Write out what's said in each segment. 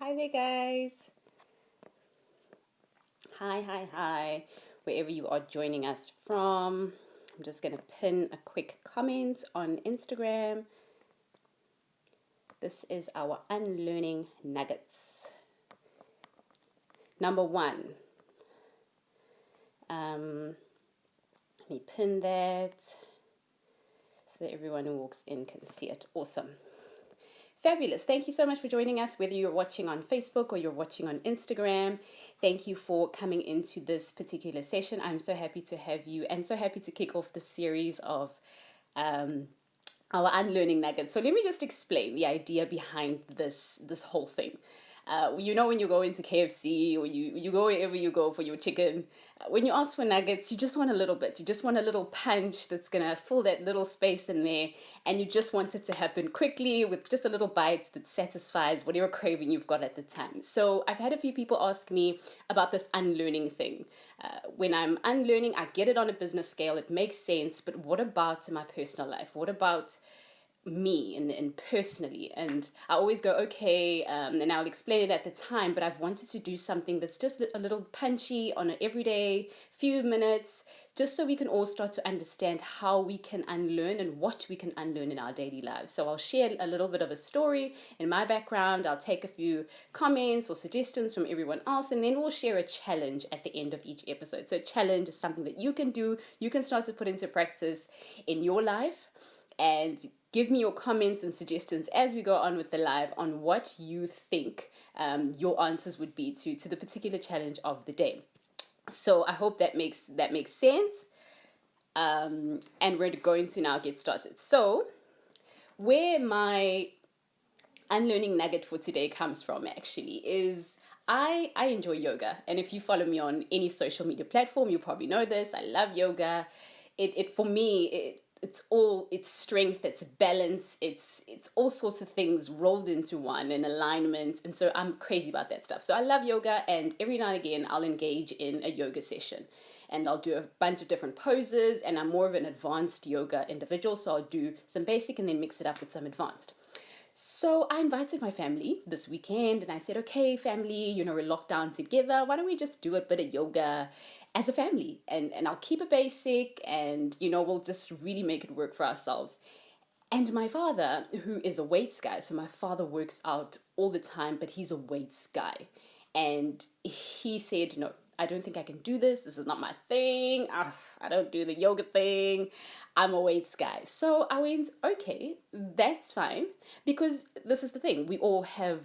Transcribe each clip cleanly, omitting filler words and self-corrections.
Hi there, guys. Hi. Wherever you are joining us from, I'm just going to pin a quick comment on Instagram. This is our unlearning nuggets. Number one, let me pin that so that everyone who walks in can see it. Awesome. Fabulous. Thank you so much for joining us, whether you're watching on Facebook or you're watching on Instagram. Thank you for coming into this particular session. I'm so happy to have you and so happy to kick off the series of our unlearning nuggets. So let me just explain the idea behind this whole thing. When you go into KFC or you go wherever you go for your chicken, when you ask for nuggets, you just want a little bit. You just want a little punch that's going to fill that little space in there. And you just want it to happen quickly with just a little bite that satisfies whatever craving you've got at the time. So I've had a few people ask me about this unlearning thing. When I'm unlearning, I get it on a business scale. It makes sense. But what about in my personal life? What about me and personally? And I always go, okay, and I'll explain it at the time, but I've wanted to do something that's just a little punchy on an everyday few minutes, just so we can all start to understand how we can unlearn and what we can unlearn in our daily lives. So I'll share a little bit of a story in my background. I'll take a few comments or suggestions from everyone else, and then we'll share a challenge at the end of each episode. So a challenge is something that you can do, you can start to put into practice in your life, and give me your comments and suggestions as we go on with the live on what you think your answers would be to the particular challenge of the day. So I hope that makes sense. And we're going to now get started. So where my unlearning nugget for today comes from actually is I enjoy yoga. And if you follow me on any social media platform, you probably know this. I love yoga. It for me, it's strength, it's balance, it's all sorts of things rolled into one in alignment. And so I'm crazy about that stuff. So I love yoga, and every now and again I'll engage in a yoga session, and I'll do a bunch of different poses, and I'm more of an advanced yoga individual, so I'll do some basic and then mix it up with some advanced. So I invited my family this weekend, and I said, okay, family, we're locked down together. Why don't we just do a bit of yoga as a family? And I'll keep it basic, and, we'll just really make it work for ourselves. And my father, who is a weights guy, so my father works out all the time, but he's a weights guy. And he said, no, I don't think I can do this. This is not my thing. I don't do the yoga thing. I'm a weights guy. So I went, okay, that's fine. Because this is the thing. We all have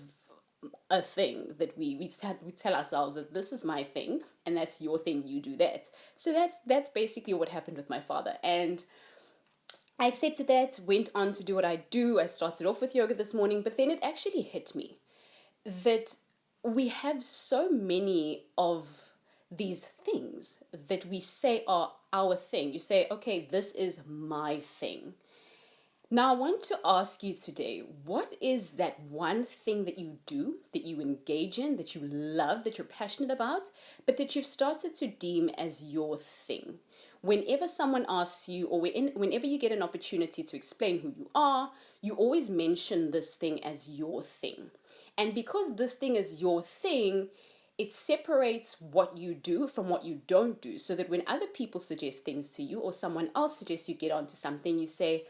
a thing that we tell ourselves that this is my thing and that's your thing, you do that. So that's basically what happened with my father. And I accepted that, went on to do what I do. I started off with yoga this morning, but then it actually hit me that we have so many of these things that we say are our thing. You say, okay, this is my thing. Now, I want to ask you today, what is that one thing that you do, that you engage in, that you love, that you're passionate about, but that you've started to deem as your thing? Whenever someone asks you, or whenever you get an opportunity to explain who you are, you always mention this thing as your thing. And because this thing is your thing, it separates what you do from what you don't do. So that when other people suggest things to you, or someone else suggests you get onto something, you say,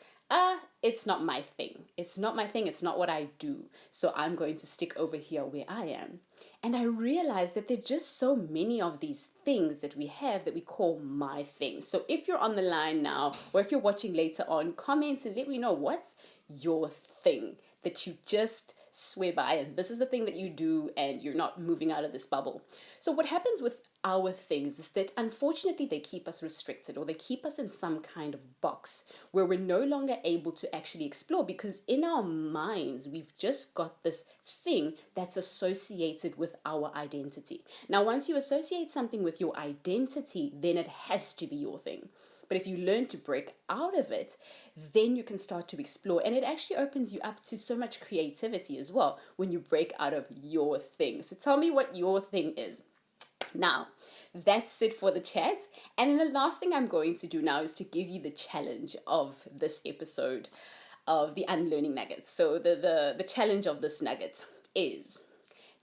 it's not my thing. It's not my thing. It's not what I do. So I'm going to stick over here where I am. And I realized that there are just so many of these things that we have that we call my thing. So if you're on the line now, or if you're watching later on, comment and let me know what's your thing that you just swear by, and this is the thing that you do, and you're not moving out of this bubble. So what happens with our things is that unfortunately they keep us restricted, or they keep us in some kind of box where we're no longer able to actually explore, because in our minds we've just got this thing that's associated with our identity. Now, once you associate something with your identity, then it has to be your thing. But if you learn to break out of it, then you can start to explore. And it actually opens you up to so much creativity as well when you break out of your thing. So tell me what your thing is. Now, that's it for the chat. And the last thing I'm going to do now is to give you the challenge of this episode of the Unlearning Nuggets. So the challenge of this nugget is,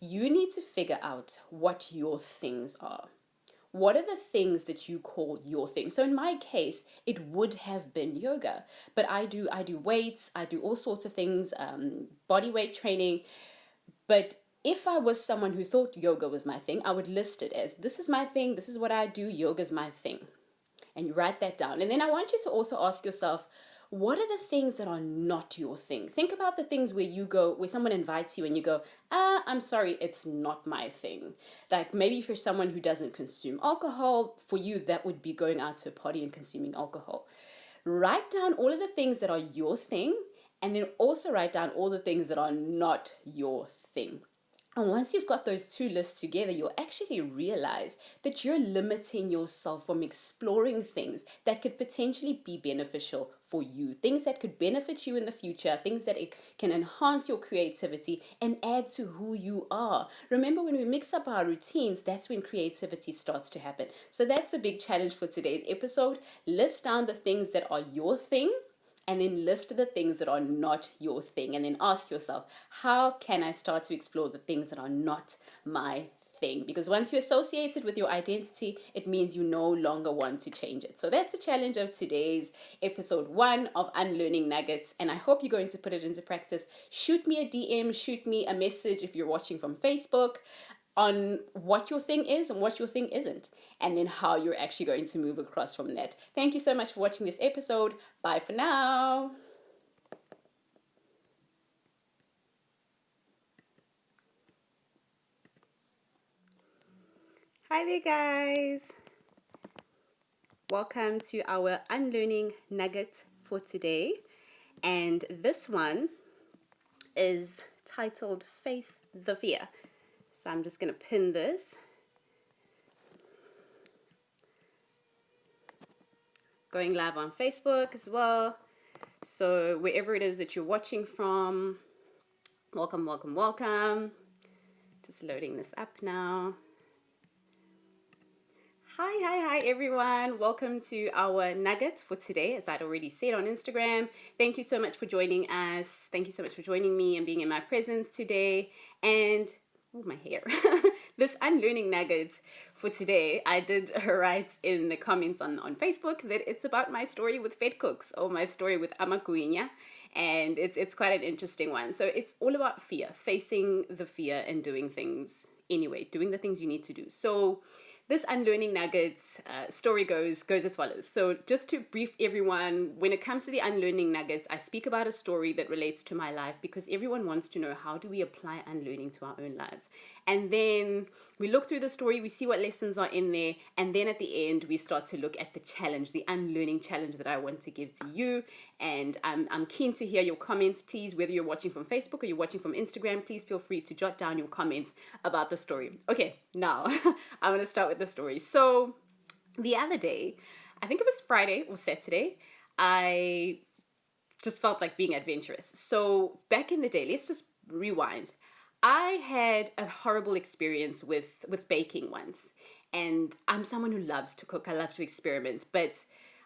you need to figure out what your things are. What are the things that you call your thing? So in my case, it would have been yoga, but I do weights, I do all sorts of things, body weight training. But if I was someone who thought yoga was my thing, I would list it as, this is my thing, this is what I do, yoga's my thing. And you write that down. And then I want you to also ask yourself, what are the things that are not your thing? Think about the things where you go, where someone invites you and you go, I'm sorry, it's not my thing. Like maybe for someone who doesn't consume alcohol, for you, that would be going out to a party and consuming alcohol. Write down all of the things that are your thing, and then also write down all the things that are not your thing. And once you've got those two lists together, you'll actually realize that you're limiting yourself from exploring things that could potentially be beneficial for you, things that could benefit you in the future, things that it can enhance your creativity and add to who you are. Remember, when we mix up our routines, that's when creativity starts to happen. So that's the big challenge for today's episode. List down the things that are your thing, and then list the things that are not your thing, and then ask yourself, how can I start to explore the things that are not my thing? Because once you associate it with your identity, it means you no longer want to change it. So that's the challenge of today's episode 1 of Unlearning Nuggets, and I hope you're going to put it into practice. Shoot me a DM, shoot me a message if you're watching from Facebook, on what your thing is and what your thing isn't, and then how you're actually going to move across from that. Thank you so much for watching this episode. Bye for now. Hi there, guys. Welcome to our Unlearning Nugget for today. And this one is titled Face the Fear. So I'm just going to pin this. Going live on Facebook as well. So wherever it is that you're watching from, welcome, welcome, welcome. Just loading this up now. Hi everyone. Welcome to our nugget for today, as I'd already said on Instagram. Thank you so much for joining us. Thank you so much for joining me and being in my presence today. And my hair. This Unlearning Nugget for today, I did write in the comments on Facebook that it's about my story with Fed Cooks, or my story with Amakuinya, and it's quite an interesting one. So it's all about fear, facing the fear and doing things anyway, doing the things you need to do. So this Unlearning Nuggets story goes as follows. So just to brief everyone, when it comes to the Unlearning Nuggets, I speak about a story that relates to my life, because everyone wants to know, how do we apply unlearning to our own lives? And then we look through the story, we see what lessons are in there, and then at the end we start to look at the challenge, the unlearning challenge that I want to give to you. And I'm keen to hear your comments. Please, whether you're watching from Facebook or you're watching from Instagram, please feel free to jot down your comments about the story. Okay, now I'm going to start with the story. So the other day, I think it was Friday or Saturday, I just felt like being adventurous. So back in the day, let's just rewind. I had a horrible experience with baking once, and I'm someone who loves to cook. I love to experiment, but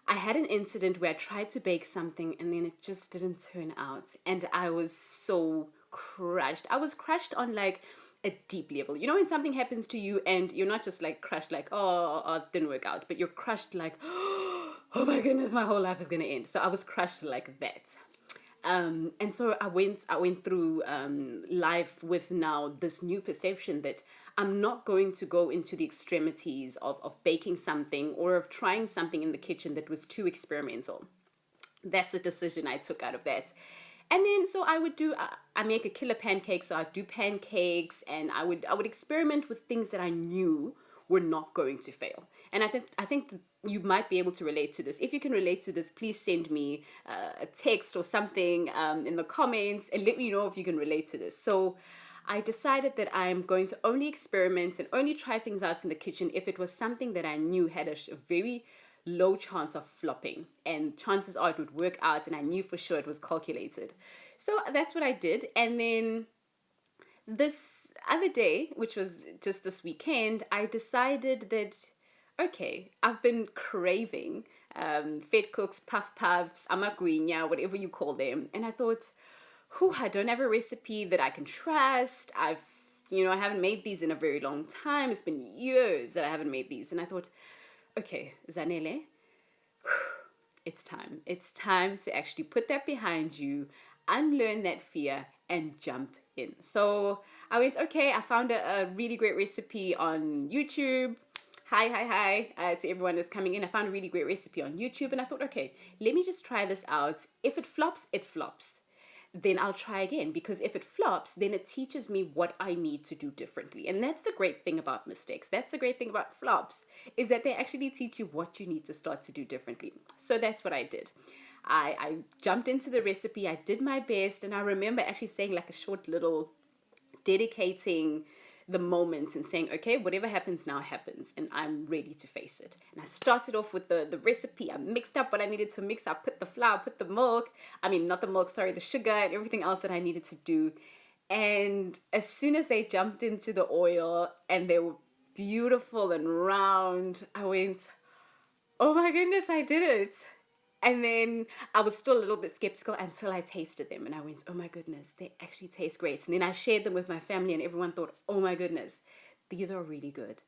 I had an incident where I tried to bake something and then it just didn't turn out, and I was so crushed. I was crushed on like a deep level. You know, when something happens to you and you're not just like crushed like, oh, it didn't work out, but you're crushed like, oh my goodness, my whole life is gonna end. So I was crushed like that. And so I went through life with now this new perception that I'm not going to go into the extremities of baking something or of trying something in the kitchen that was too experimental. That's a decision I took out of that. And then so I make a killer pancake, so I'd do pancakes, and I would experiment with things that I knew were not going to fail. And I think you might be able to relate to this. If you can relate to this, please send me a text or something in the comments and let me know if you can relate to this. So I decided that I'm going to only experiment and only try things out in the kitchen if it was something that I knew had a very low chance of flopping, and chances are it would work out, and I knew for sure it was calculated. So that's what I did. And then this other day, which was just this weekend, I decided that, okay, I've been craving Fed Cooks, Puff Puffs, Amaguinya, whatever you call them. And I thought, I don't have a recipe that I can trust. I've I haven't made these in a very long time. It's been years that I haven't made these. And I thought, okay, Zanele, it's time. It's time to actually put that behind you, unlearn that fear, and jump in. So I went, okay, I found a really great recipe on YouTube. Hi, to everyone that's coming in. I found a really great recipe on YouTube, and I thought, okay, let me just try this out. If it flops, it flops. Then I'll try again, because if it flops, then it teaches me what I need to do differently. And that's the great thing about mistakes. That's the great thing about flops, is that they actually teach you what you need to start to do differently. So that's what I did. I jumped into the recipe, I did my best, and I remember actually saying like a short little dedicating the moment and saying, okay, whatever happens now happens, and I'm ready to face it. And I started off with the recipe. I mixed up what I needed to mix. I put the flour, put the milk, not the milk, sorry, the sugar and everything else that I needed to do. And as soon as they jumped into the oil and they were beautiful and round, I went, oh my goodness, I did it. And then I was still a little bit skeptical until I tasted them. And I went, oh my goodness, they actually taste great. And then I shared them with my family and everyone thought, oh my goodness, these are really good.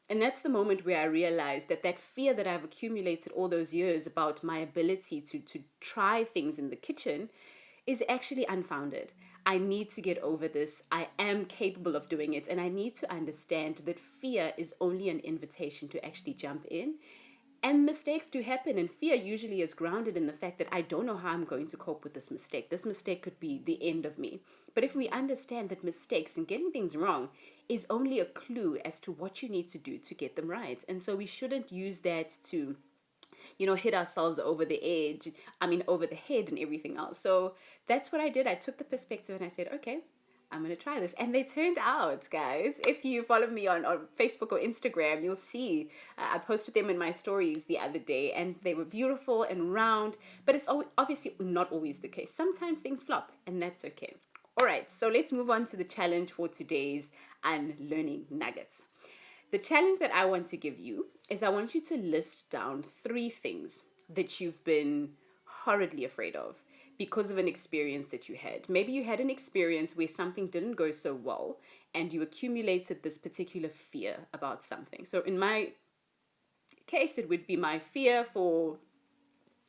And that's the moment where I realized that fear that I've accumulated all those years about my ability to try things in the kitchen is actually unfounded. I need to get over this. I am capable of doing it. And I need to understand that fear is only an invitation to actually jump in. And mistakes do happen, and fear usually is grounded in the fact that I don't know how I'm going to cope with this mistake. This mistake could be the end of me. But if we understand that mistakes and getting things wrong is only a clue as to what you need to do to get them right. And so we shouldn't use that to hit ourselves over the edge, over the head and everything else. So that's what I did. I took the perspective and I said, okay, I'm going to try this. And they turned out, guys. If you follow me on Facebook or Instagram, you'll see I posted them in my stories the other day and they were beautiful and round, but it's obviously not always the case. Sometimes things flop and that's okay. All right, so let's move on to the challenge for today's UnLearning Nuggets. The challenge that I want to give you is I want you to list down 3 things that you've been horridly afraid of because of an experience that you had. Maybe you had an experience where something didn't go so well and you accumulated this particular fear about something. So in my case, it would be my fear for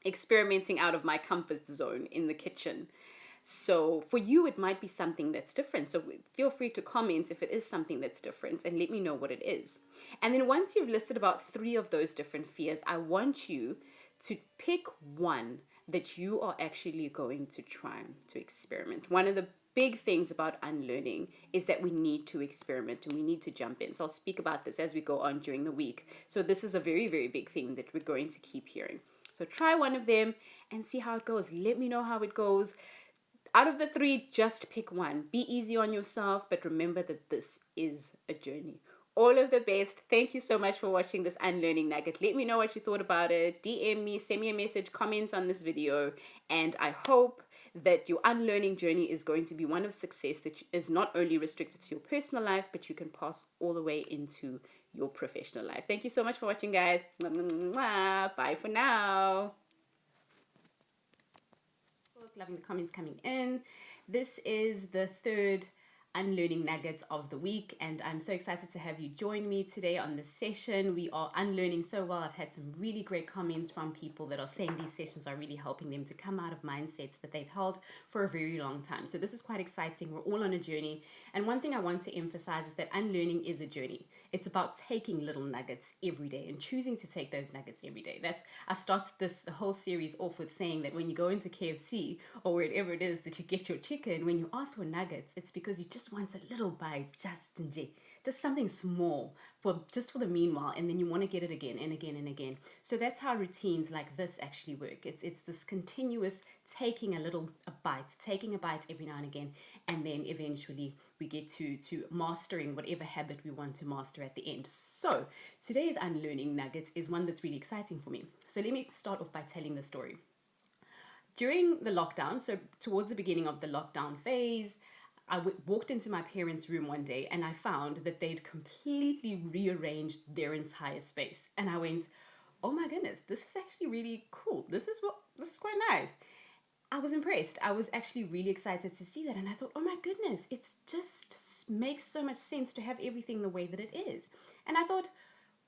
experimenting out of my comfort zone in the kitchen. So for you, it might be something that's different. So feel free to comment if it is something that's different and let me know what it is. And then once you've listed about 3 of those different fears, I want you to pick one that you are actually going to try to experiment. One of the big things about unlearning is that we need to experiment and we need to jump in. So I'll speak about this as we go on during the week. So this is a very, very big thing that we're going to keep hearing. So try one of them and see how it goes. Let me know how it goes. Out of the 3, just pick one. Be easy on yourself, but remember that this is a journey. All of the best. Thank you so much for watching this UnLearning Nugget. Let me know what you thought about it. DM me, send me a message, comment on this video, and I hope that your unlearning journey is going to be one of success that is not only restricted to your personal life, but you can pass all the way into your professional life. Thank you so much for watching, guys. Bye for now. Loving the comments coming in. This is the 3rd unlearning nuggets of the week, and I'm so excited to have you join me today on this session. We are unlearning so well. I've had some really great comments from people that are saying these sessions are really helping them to come out of mindsets that they've held for a very long time. So this is quite exciting. We're all on a journey, and one thing I want to emphasize is that unlearning is a journey. It's about taking little nuggets every day and choosing to take those nuggets every day. I started this whole series off with saying that when you go into KFC or wherever it is that you get your chicken, when you ask for nuggets, it's because you just want a little bite, just something small for the meanwhile, and then you want to get it again and again and again. So that's how routines like this actually work. It's this continuous taking a bite every now and again, and then eventually we get to mastering whatever habit we want to master at the end. So today's unlearning nuggets is one that's really exciting for me. So let me start off by telling the story. During the lockdown, so towards the beginning of the lockdown phase, I walked into my parents' room one day and I found that they'd completely rearranged their entire space. And I went, oh my goodness, this is actually really cool. This is quite nice. I was impressed. I was actually really excited to see that. And I thought, oh my goodness, it just makes so much sense to have everything the way that it is. And I thought,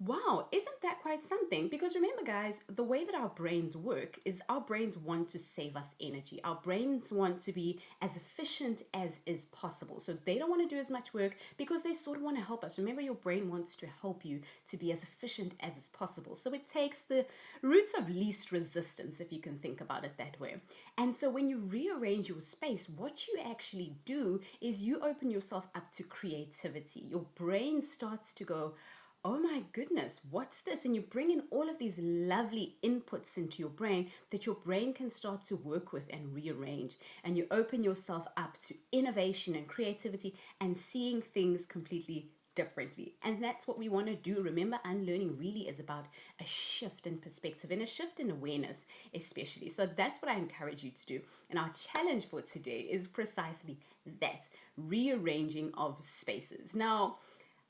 wow, isn't that quite something? Because remember, guys, the way that our brains work is our brains want to save us energy. Our brains want to be as efficient as is possible. So they don't want to do as much work because they sort of want to help us. Remember, your brain wants to help you to be as efficient as is possible. So it takes the route of least resistance, if you can think about it that way. And so when you rearrange your space, what you actually do is you open yourself up to creativity. Your brain starts to go, oh my goodness, what's this? And you bring in all of these lovely inputs into your brain that your brain can start to work with and rearrange. And you open yourself up to innovation and creativity and seeing things completely differently. And that's what we want to do. Remember, unlearning really is about a shift in perspective and a shift in awareness, especially. So that's what I encourage you to do. And our challenge for today is precisely that, rearranging of spaces. Now,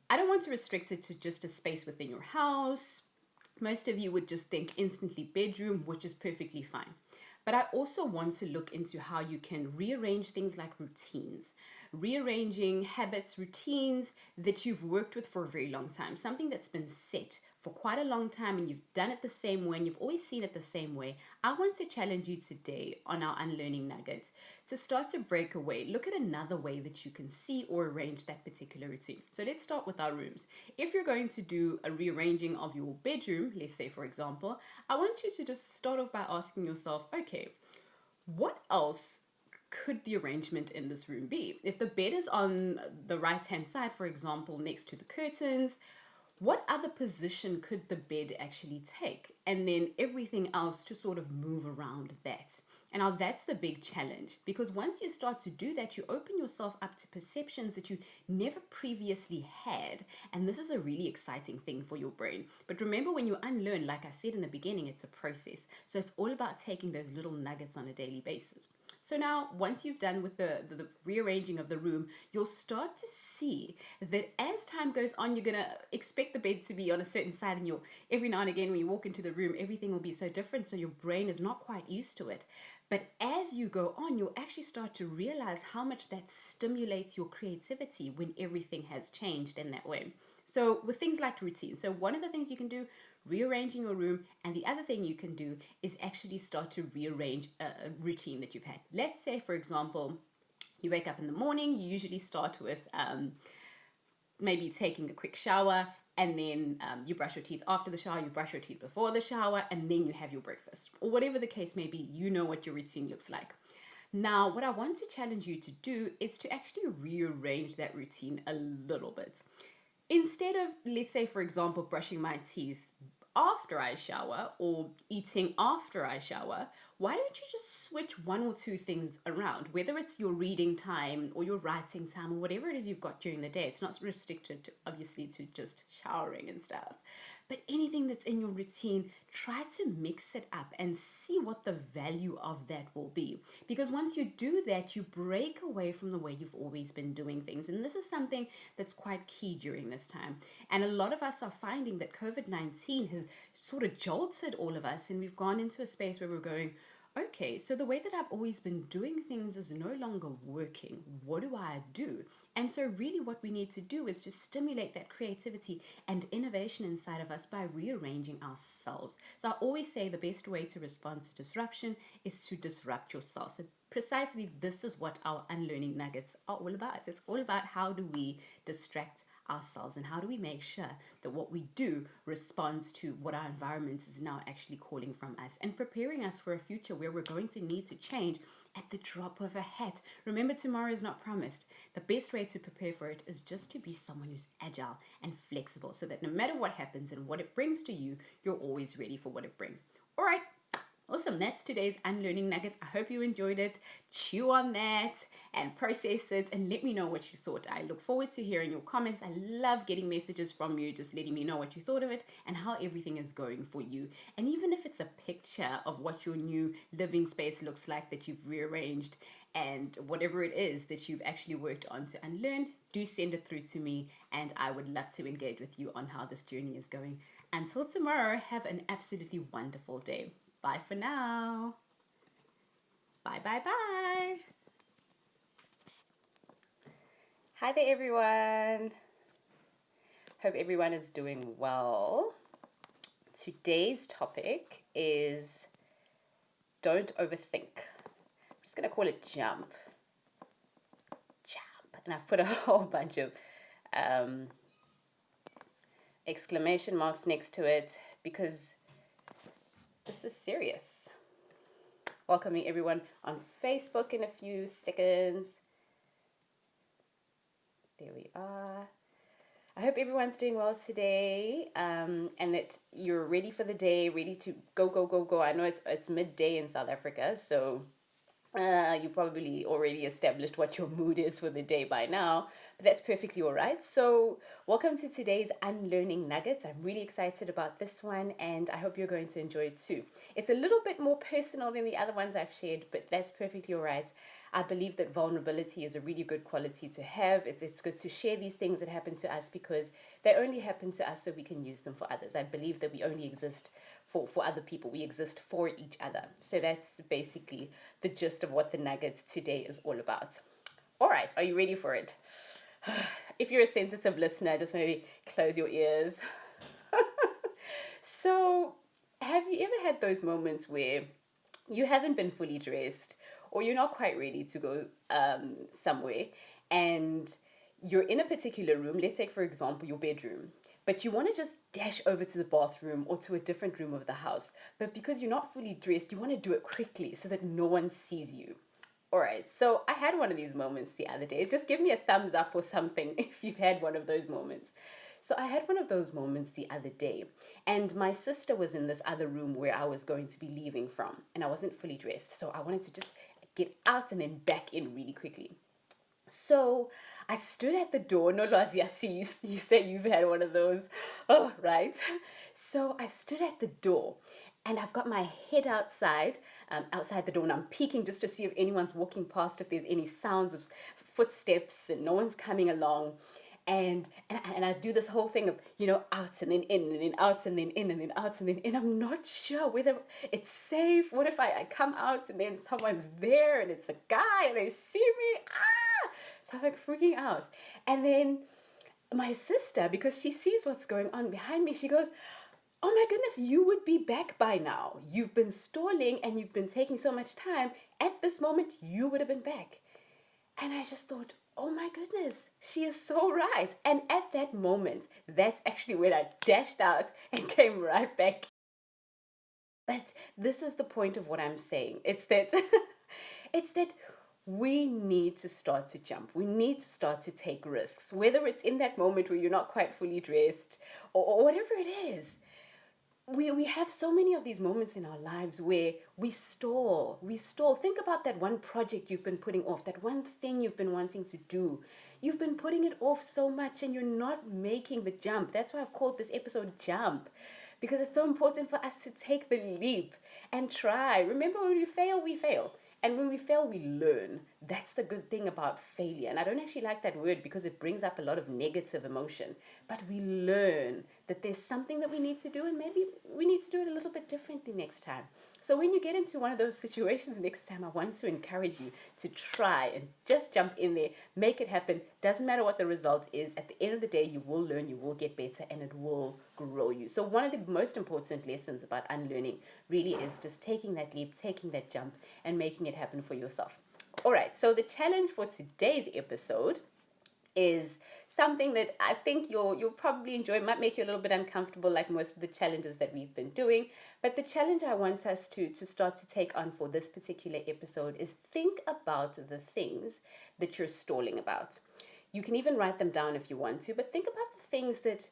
I don't want to restrict it to just a space within your house. Most of you would just think instantly bedroom, which is perfectly fine. But I also want to look into how you can rearrange things like routines, rearranging habits, routines that you've worked with for a very long time, something that's been set for quite a long time and you've done it the same way and you've always seen it the same way. I want to challenge you today on our Unlearning Nugget to start to break away. Look at another way that you can see or arrange that particular routine. So let's start with our rooms. If you're going to do a rearranging of your bedroom, let's say for example, I want you to just start off by asking yourself, okay, what else could the arrangement in this room be? If the bed is on the right hand side, for example, next to the curtains, what other position could the bed actually take? And then everything else to sort of move around that. And now that's the big challenge, because once you start to do that, you open yourself up to perceptions that you never previously had. And this is a really exciting thing for your brain. But remember, when you unlearn, like I said in the beginning, it's a process. So it's all about taking those little nuggets on a daily basis. So now, once you've done with the rearranging of the room, you'll start to see that as time goes on, you're going to expect the bed to be on a certain side, and you'll, every now and again, when you walk into the room, everything will be so different, so your brain is not quite used to it. But as you go on, you'll actually start to realize how much that stimulates your creativity when everything has changed in that way. So with things like routine, so one of the things you can do, rearranging your room, and the other thing you can do is actually start to rearrange a routine that you've had. Let's say, for example, you wake up in the morning, you usually start with maybe taking a quick shower, and then you brush your teeth after the shower, you brush your teeth before the shower, and then you have your breakfast. Or whatever the case may be, you know what your routine looks like. Now, what I want to challenge you to do is to actually rearrange that routine a little bit. Instead of, let's say, for example, brushing my teeth after I shower or eating after I shower, why don't you just switch one or two things around? Whether it's your reading time or your writing time or whatever it is you've got during the day. It's not restricted to, obviously, to just showering and stuff. But anything that's in your routine, try to mix it up and see what the value of that will be. Because once you do that, you break away from the way you've always been doing things. And this is something that's quite key during this time. And a lot of us are finding that COVID-19 has sort of jolted all of us, and we've gone into a space where we're going, okay, so the way that I've always been doing things is no longer working. What do I do? And so really what we need to do is to stimulate that creativity and innovation inside of us by rearranging ourselves. So I always say the best way to respond to disruption is to disrupt yourself. So precisely this is what our Unlearning Nuggets are all about. It's all about how do we distract ourselves and how do we make sure that what we do responds to what our environment is now actually calling from us and preparing us for a future where we're going to need to change at the drop of a hat. Remember, tomorrow is not promised. The best way to prepare for it is just to be someone who's agile and flexible so that no matter what happens and what it brings to you, you're always ready for what it brings. All right. Awesome, that's today's Unlearning Nuggets. I hope you enjoyed it. Chew on that and process it and let me know what you thought. I look forward to hearing your comments. I love getting messages from you, just letting me know what you thought of it and how everything is going for you. And even if it's a picture of what your new living space looks like that you've rearranged and whatever it is that you've actually worked on to unlearn, do send it through to me and I would love to engage with you on how this journey is going. Until tomorrow, have an absolutely wonderful day. Bye for now. Bye, bye, bye. Hi there, everyone. Hope everyone is doing well. Today's topic is don't overthink. I'm just going to call it jump. And I've put a whole bunch of exclamation marks next to it because this is serious. Welcoming everyone on Facebook in a few seconds. There we are. I hope everyone's doing well today, and that you're ready for the day, ready to go. I know it's midday in South Africa, so you probably already established what your mood is for the day by now, but that's perfectly all right. So, welcome to today's UnLearning Nuggets. I'm really excited about this one, and I hope you're going to enjoy it too. It's a little bit more personal than the other ones I've shared, but that's perfectly all right. I believe that vulnerability is a really good quality to have. It's good to share these things that happen to us because they only happen to us so we can use them for others. I believe that we only exist for other people. We exist for each other. So that's basically the gist of what the Nugget today is all about. All right, are you ready for it? If you're a sensitive listener, just maybe close your ears. So, have you ever had those moments where you haven't been fully dressed or you're not quite ready to go somewhere and you're in a particular room, let's take for example your bedroom, but you want to just dash over to the bathroom or to a different room of the house, but because you're not fully dressed you want to do it quickly so that no one sees you. All right, so I had one of these moments the other day. Just give me a thumbs up or something if you've had one of those moments. So I had one of those moments the other day, and my sister was in this other room where I was going to be leaving from, and I wasn't fully dressed. So I wanted to just get out and then back in really quickly. So I stood at the door. No, Lozzie, I see you say you've had one of those. Oh, right. So I stood at the door and I've got my head outside the door, and I'm peeking just to see if anyone's walking past, if there's any sounds of footsteps, and no one's coming along. And I do this whole thing of, out and then in and then out and then in and then out and then in. I'm not sure whether it's safe. What if I come out and then someone's there and it's a guy and they see me? So I'm like freaking out. And then my sister, because she sees what's going on behind me, she goes, "Oh my goodness, you would be back by now. You've been stalling and you've been taking so much time. At this moment, you would have been back." And I just thought, oh my goodness, she is so right. And at that moment, that's actually when I dashed out and came right back. But this is the point of what I'm saying. It's that it's that we need to start to jump. We need to start to take risks, whether it's in that moment where you're not quite fully dressed or whatever it is. We have so many of these moments in our lives where we stall. Think about that one project you've been putting off, that one thing you've been wanting to do. You've been putting it off so much and you're not making the jump. That's why I've called this episode Jump, because it's so important for us to take the leap and try. Remember, when we fail, we fail. And when we fail, we learn. That's the good thing about failure. And I don't actually like that word because it brings up a lot of negative emotion. But we learn that there's something that we need to do, and maybe we need to do it a little bit differently next time. So when you get into one of those situations next time, I want to encourage you to try and just jump in there, make it happen. Doesn't matter what the result is. At the end of the day, you will learn, you will get better, and it will grow you. So one of the most important lessons about unlearning really is just taking that leap, taking that jump, and making it happen for yourself. All right, so the challenge for today's episode is something that I think you'll probably enjoy. It might make you a little bit uncomfortable, like most of the challenges that we've been doing. But the challenge I want us to start to take on for this particular episode is think about the things that you're stalling about. You can even write them down if you want to, but think about the things that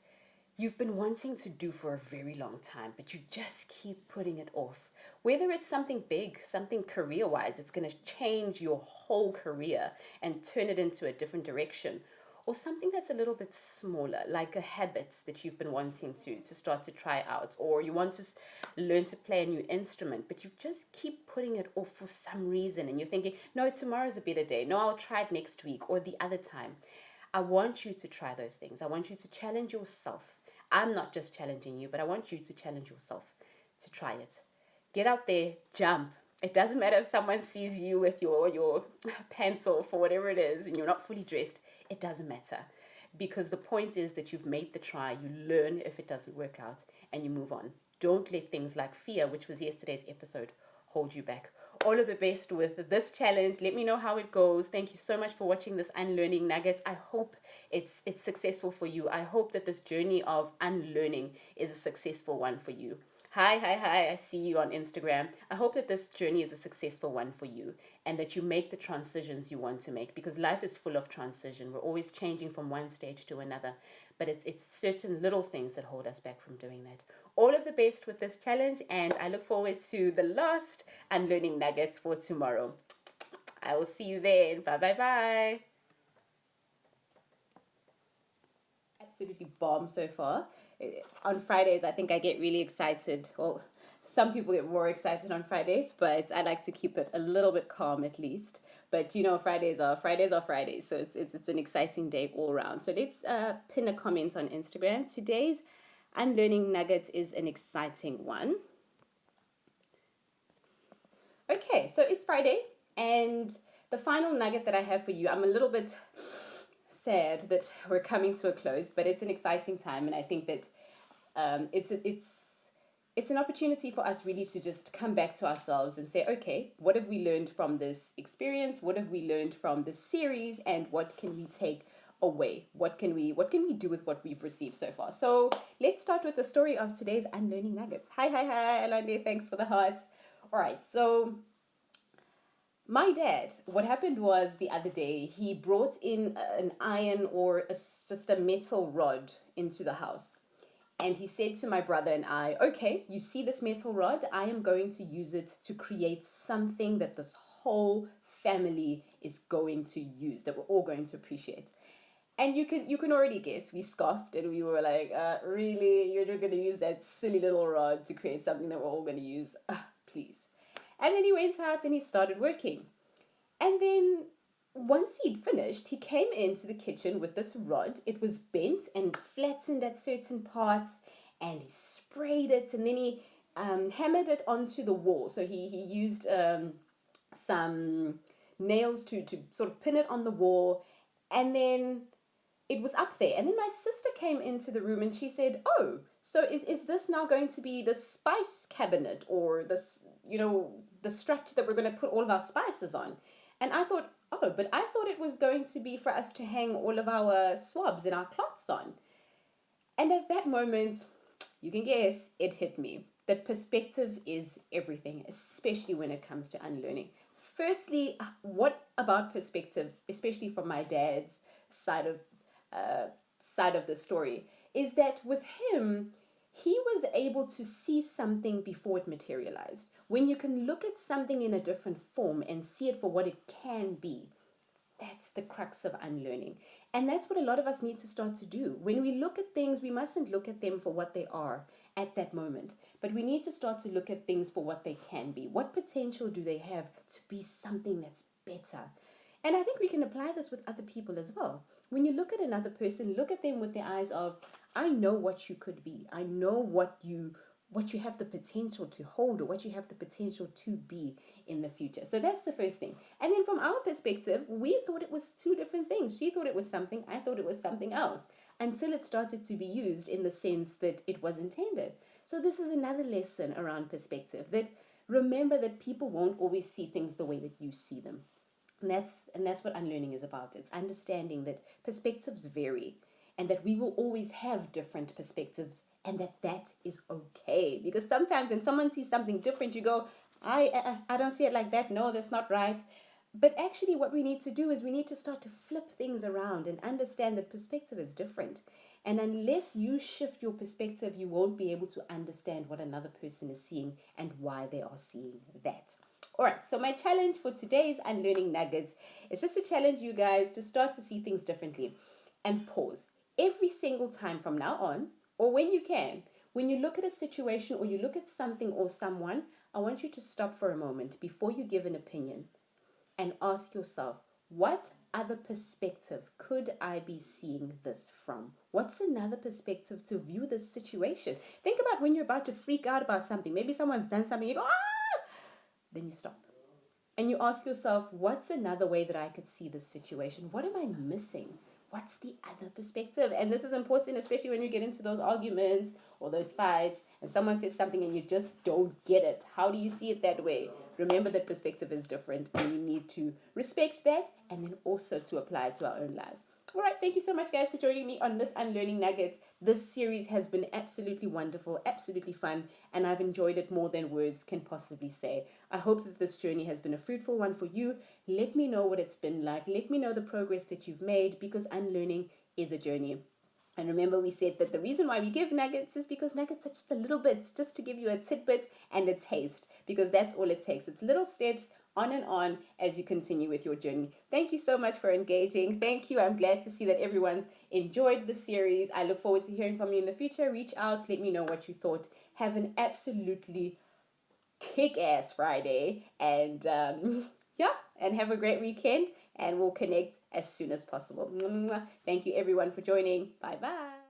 you've been wanting to do for a very long time, but you just keep putting it off. Whether it's something big, something career wise, it's going to change your whole career and turn it into a different direction, or something that's a little bit smaller, like a habit that you've been wanting to start to try out, or you want to learn to play a new instrument, but you just keep putting it off for some reason, and you're thinking, no, tomorrow's a better day. No, I'll try it next week or the other time. I want you to try those things. I want you to challenge yourself. I'm not just challenging you, but I want you to challenge yourself to try it. Get out there, jump, It doesn't matter if someone sees you with your pants off or whatever it is and you're not fully dressed. It doesn't matter, because the point is that you've made the try. You learn if it doesn't work out and you move on. Don't let things like fear, which was yesterday's episode, hold you back. All of the best with this challenge. Let me know how it goes. Thank you so much for watching this Unlearning Nuggets. I hope it's successful for you. I hope that this journey of unlearning is a successful one for you. Hi, I see you on Instagram. I hope that this journey is a successful one for you and that you make the transitions you want to make, because life is full of transition. We're always changing from one stage to another, but it's certain little things that hold us back from doing that. All of the best with this challenge, and I look forward to the last Unlearning Nuggets for tomorrow. I will see you then. Bye. Absolutely bomb so far. On Fridays, I think I get really excited. Well, some people get more excited on Fridays, but I like to keep it a little bit calm at least. But Fridays are Fridays, so it's an exciting day all around. So let's pin a comment on Instagram. Today's Unlearning Nugget is an exciting one. Okay, so it's Friday, and the final nugget that I have for you, I'm a little bit sad that we're coming to a close, but it's an exciting time, and I think that it's an opportunity for us really to just come back to ourselves and say, okay, what have we learned from this experience? What have we learned from this series? And what can we take away? What can we do with what we've received so far? So let's start with the story of today's Unlearning Nuggets. Hi, Alande, thanks for the hearts. All right, so my dad, what happened was the other day, he brought in an iron or just a metal rod into the house. And he said to my brother and I, okay, you see this metal rod? I am going to use it to create something that this whole family is going to use, that we're all going to appreciate. And you can already guess, we scoffed and we were like, really? You're not going to use that silly little rod to create something that we're all going to use? Please. And then he went out and he started working. And then once he'd finished, he came into the kitchen with this rod. It was bent and flattened at certain parts, and he sprayed it, and then he hammered it onto the wall. So he used some nails to sort of pin it on the wall, and then it was up there. And then my sister came into the room and she said, oh, so is this now going to be the spice cabinet, or this, the structure that we're going to put all of our spices on? And I thought, oh, but I thought it was going to be for us to hang all of our swabs and our cloths on. And at that moment, you can guess, it hit me that perspective is everything, especially when it comes to unlearning. Firstly, what about perspective, especially from my dad's side of the story, is that with him, he was able to see something before it materialized. When you can look at something in a different form and see it for what it can be, that's the crux of unlearning. And that's what a lot of us need to start to do. When we look at things, we mustn't look at them for what they are at that moment, but we need to start to look at things for what they can be. What potential do they have to be something that's better? And I think we can apply this with other people as well. When you look at another person, look at them with the eyes of, I know what you could be. I know what you have the potential to hold, or what you have the potential to be in the future. So that's the first thing. And then from our perspective, we thought it was two different things. She thought it was something, I thought it was something else, until it started to be used in the sense that it was intended. So this is another lesson around perspective, that remember that people won't always see things the way that you see them. And that's what unlearning is about. It's understanding that perspectives vary, and that we will always have different perspectives, and that is okay. Because sometimes when someone sees something different, you go, I don't see it like that. No, that's not right. But actually what we need to do is we need to start to flip things around and understand that perspective is different. And unless you shift your perspective, you won't be able to understand what another person is seeing and why they are seeing that. All right, so my challenge for today's Unlearning Nuggets is just to challenge you guys to start to see things differently and pause. Every single time from now on, or when you can, when you look at a situation or you look at something or someone, I want you to stop for a moment before you give an opinion and ask yourself, what other perspective could I be seeing this from? What's another perspective to view this situation? Think about when you're about to freak out about something. Maybe someone's done something, you go, ah! then you stop. And you ask yourself, what's another way that I could see this situation? What am I missing? What's the other perspective? And this is important, especially when you get into those arguments or those fights and someone says something and you just don't get it. How do you see it that way? Remember that perspective is different and we need to respect that and then also to apply it to our own lives. All right, thank you so much, guys, for joining me on this Unlearning Nugget. This series has been absolutely wonderful, absolutely fun, and I've enjoyed it more than words can possibly say. I hope that this journey has been a fruitful one for you. Let me know what it's been like. Let me know the progress that you've made, because unlearning is a journey. And remember, we said that the reason why we give nuggets is because nuggets are just a little bit, just to give you a tidbit and a taste, because that's all it takes. It's little steps on as you continue with your journey. Thank you so much for engaging. Thank you. I'm glad to see that everyone's enjoyed the series. I look forward to hearing from you in the future. Reach out, let me know what you thought. Have an absolutely kick-ass Friday, and yeah, and have a great weekend, and we'll connect as soon as possible. Thank you everyone for joining. Bye bye.